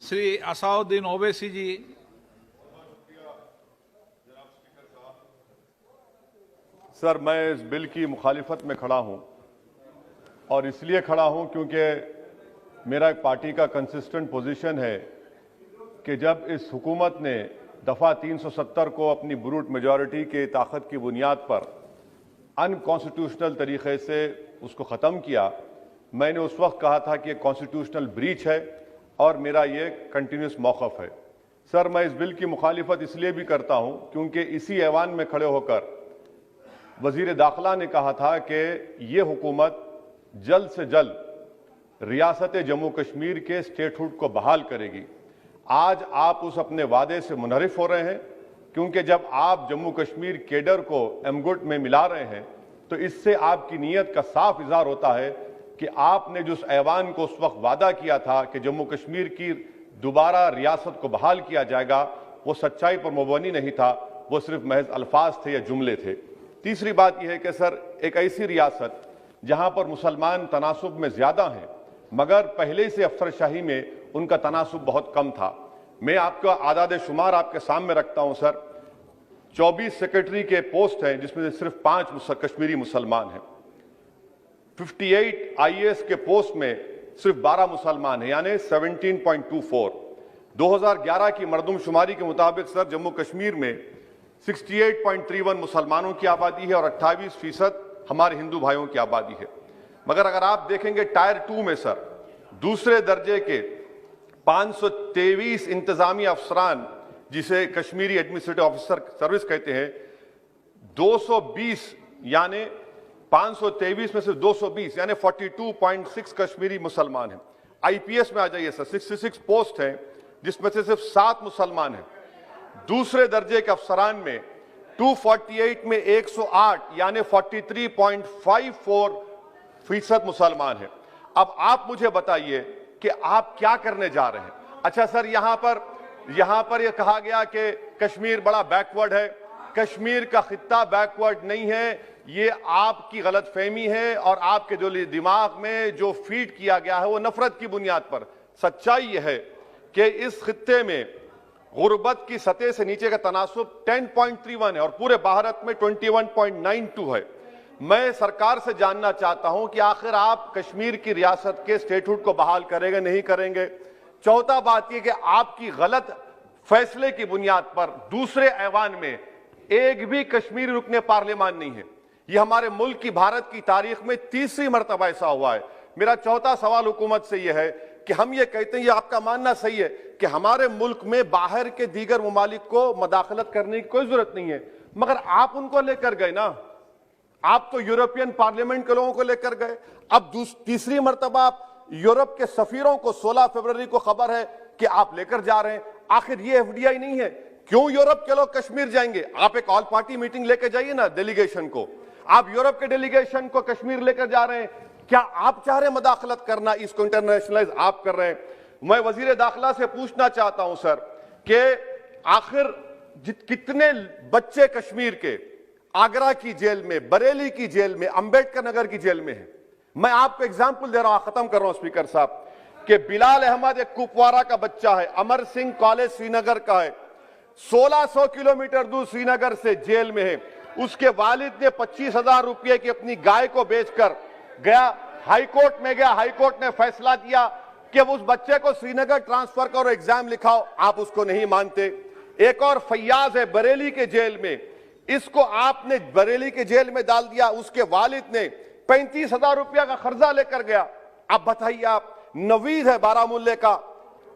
श्री असाउद्दीन ओवैसी जी। Sir, मैं इस bill की मुखालिफत में खड़ा हूं और इसलिए खड़ा हूं क्योंकि मेरा एक पार्टी का कंसिस्टेंट पोजीशन है कि जब इस हुकूमत ने दफ़ा 370 को अपनी ब्रूट मेजॉरिटी के ताकत की बुनियाद पर अनकॉन्स्टिट्यूशनल तरीके से उसको ख़त्म किया, मैंने उस वक्त कहा था कि ये कॉन्स्टिट्यूशनल ब्रीच है और मेरा ये कंटिन्यूस मौक़िफ़ है। सर, मैं इस बिल की मुखालिफत इसलिए भी करता हूं क्योंकि इसी ऐवान में खड़े होकर वज़ीर दाखिला ने कहा था कि ये हुकूमत जल्द से जल्द रियासत जम्मू कश्मीर के स्टेटहुड को बहाल करेगी। आज आप उस अपने वादे से मुनहरिफ हो रहे हैं क्योंकि जब आप जम्मू कश्मीर केडर को एमगुट में मिला रहे हैं तो इससे आपकी नीयत का साफ इज़हार होता है कि आपने जो उस ऐवान को उस वक्त वादा किया था कि जम्मू कश्मीर की दोबारा रियासत को बहाल किया जाएगा, वो सच्चाई पर मबनी नहीं था, वो सिर्फ महज अल्फाज थे या जुमले थे। तीसरी बात यह है कि सर, एक ऐसी रियासत जहां पर मुसलमान तनासुब में ज्यादा हैं मगर पहले से अफसरशाही में उनका तनासुब बहुत कम था। मैं आपका आदाद शुमार आपके सामने रखता हूं सर। 24 सेक्रेटरी के पोस्ट हैं जिसमें से सिर्फ 5 कश्मीरी मुसलमान हैं। 58 IAS के पोस्ट में सिर्फ 12 मुसलमान हैं, यानी 17.24। 2011 की मरदमशुमारी के मुताबिक सर जम्मू कश्मीर में 68.31 मुसलमानों की आबादी है और 28% हमारे हिंदू भाइयों की आबादी है। मगर अगर आप देखेंगे टायर 2 में सर दूसरे दर्जे के 523 इंतजामी अफसरान, जिसे कश्मीरी एडमिनिस्ट्रेटिव ऑफिसर सर्विस कहते हैं, 220 यानी 523 में से 220 यानी 42.6 कश्मीरी मुसलमान हैं। IPS में आ जाइए सर, 66 पोस्ट हैं जिसमें से सिर्फ 7 मुसलमान हैं। दूसरे दर्जे के अफसरान में 248 में 108 यानी 43.54% मुसलमान हैं। अब आप मुझे बताइए कि आप क्या करने जा रहे हैं। अच्छा सर, यहां पर यह कहा गया कि कश्मीर बड़ा बैकवर्ड है। कश्मीर का खित्ता बैकवर्ड नहीं है, ये आपकी गलतफहमी है और आपके जो दिमाग में जो फीड किया गया है वो नफरत की बुनियाद पर। सच्चाई यह है कि इस खित्ते में गुर्बत की सतह से नीचे का तनासुब 10.31 है और पूरे भारत में 21.92 है। मैं सरकार से जानना चाहता हूं कि आखिर आप कश्मीर की रियासत के स्टेटहुड को बहाल करेंगे, नहीं करेंगे। चौथा बात यह कि आपकी गलत फैसले की बुनियाद पर दूसरे ऐवान में एक भी कश्मीरी रुकने पार्लियामान नहीं है। यह हमारे मुल्क की, भारत की तारीख में तीसरी मरतबा ऐसा हुआ है। मेरा चौथा सवाल हुकूमत से यह है कि हम ये कहते हैं, ये आपका मानना सही है कि हमारे मुल्क में बाहर के दीगर ममालिक को मदाखलत करने की कोई जरूरत नहीं है, मगर आप उनको लेकर गए ना, आप तो यूरोपियन पार्लियामेंट के लोगों को लेकर गए। अब तीसरी मरतबा आप यूरोप के सफीरों को 16 फरवरी को खबर है कि आप लेकर जा रहे हैं। आखिर ये FDI नहीं है, क्यों यूरोप के लोग कश्मीर जाएंगे? आप एक ऑल पार्टी मीटिंग लेकर जाइए ना डेलीगेशन को। आप यूरोप के डेलीगेशन को कश्मीर लेकर जा रहे हैं, क्या आप चाह रहे हैं मदाखलत करना? इसको इंटरनेशनलाइज आप कर रहे हैं। मैं वजीर दाखिला से पूछना चाहता हूं सर कि आखिर कितने बच्चे कश्मीर के आगरा की जेल में, बरेली की जेल में, अंबेडकर नगर की जेल में हैं? मैं आपको एग्जाम्पल दे रहा हूं, खत्म कर रहा हूं स्पीकर साहब, कि बिलाल अहमद एक कुपवारा का बच्चा है, अमर सिंह कॉलेज श्रीनगर का है, 1600 किलोमीटर दूर श्रीनगर से जेल में है। उसके वालिद ने 25,000 रुपये की अपनी गाय को बेचकर गया, हाईकोर्ट में गया, हाईकोर्ट ने फैसला दिया कि उस बच्चे को श्रीनगर ट्रांसफर करो, एग्जाम लिखाओ, आप उसको नहीं मानते। एक और फैयाज है बरेली के जेल में, इसको आपने बरेली के जेल में डाल दिया। उसके वालिद ने 35,000 रुपया का कर्जा लेकर गया। अब बताइए आप, नवीद है बारामुल्ले का,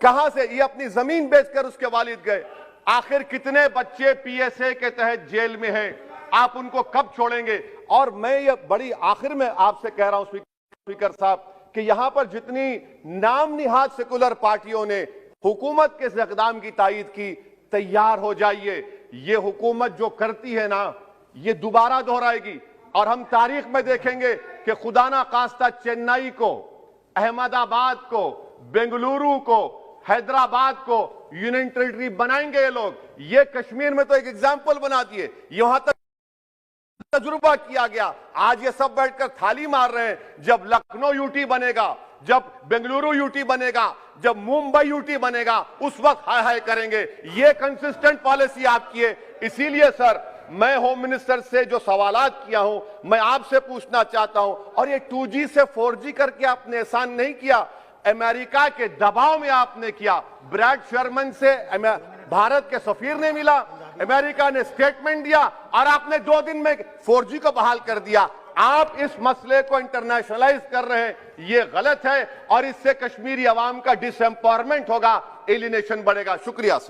कहां से ये अपनी जमीन बेचकर उसके वालिद गए। आखिर कितने बच्चे PSA के तहत जेल में हैं? आप उनको कब छोड़ेंगे? और मैं ये बड़ी आखिर में आपसे कह रहा हूं स्पीकर साहब कि यहां पर जितनी नाम निहाद सेकुलर पार्टियों ने हुकूमत के इस इक़दाम की तायीद की, तैयार हो जाइए। ये हुकूमत जो करती है ना, ये दोबारा दोहराएगी और हम तारीख में देखेंगे कि खुदा ना खास्ता चेन्नई को, अहमदाबाद को, बेंगलुरु को, हैदराबाद को यूनियन टेरिटरी बनाएंगे ये लोग। ये कश्मीर में तो एक एग्जाम्पल बना दिए, यहां तक तजुर्बा किया गया। आज ये सब बैठकर थाली मार रहे हैं। जब लखनऊ UT बनेगा, جب بنگلورو یوٹی بنے گا، جب ممبئی یوٹی بنے گا، اس وقت ہائے ہائے کریں گے۔ یہ کنسسٹنٹ پالیسی آپ کی ہے۔ اسی لیے سر میں ہوم منسٹر سے جو سوالات کیا ہوں، میں آپ سے پوچھنا چاہتا ہوں، اور یہ 2G سے 4G کر کے آپ نے احسان نہیں کیا، امریکہ کے دباؤ میں آپ نے کیا۔ بریڈ شرمن سے بھارت کے سفیر نے ملا، امریکہ نے سٹیٹمنٹ دیا، اور آپ نے 2 دن میں 4G کو بحال کر دیا۔ آپ اس مسئلے کو انٹرنیشنلائز کر رہے ہیں، یہ غلط ہے، اور اس سے کشمیری عوام کا ڈس ایمپاورمنٹ ہوگا، ایلینیشن بڑھے گا۔ شکریہ سر۔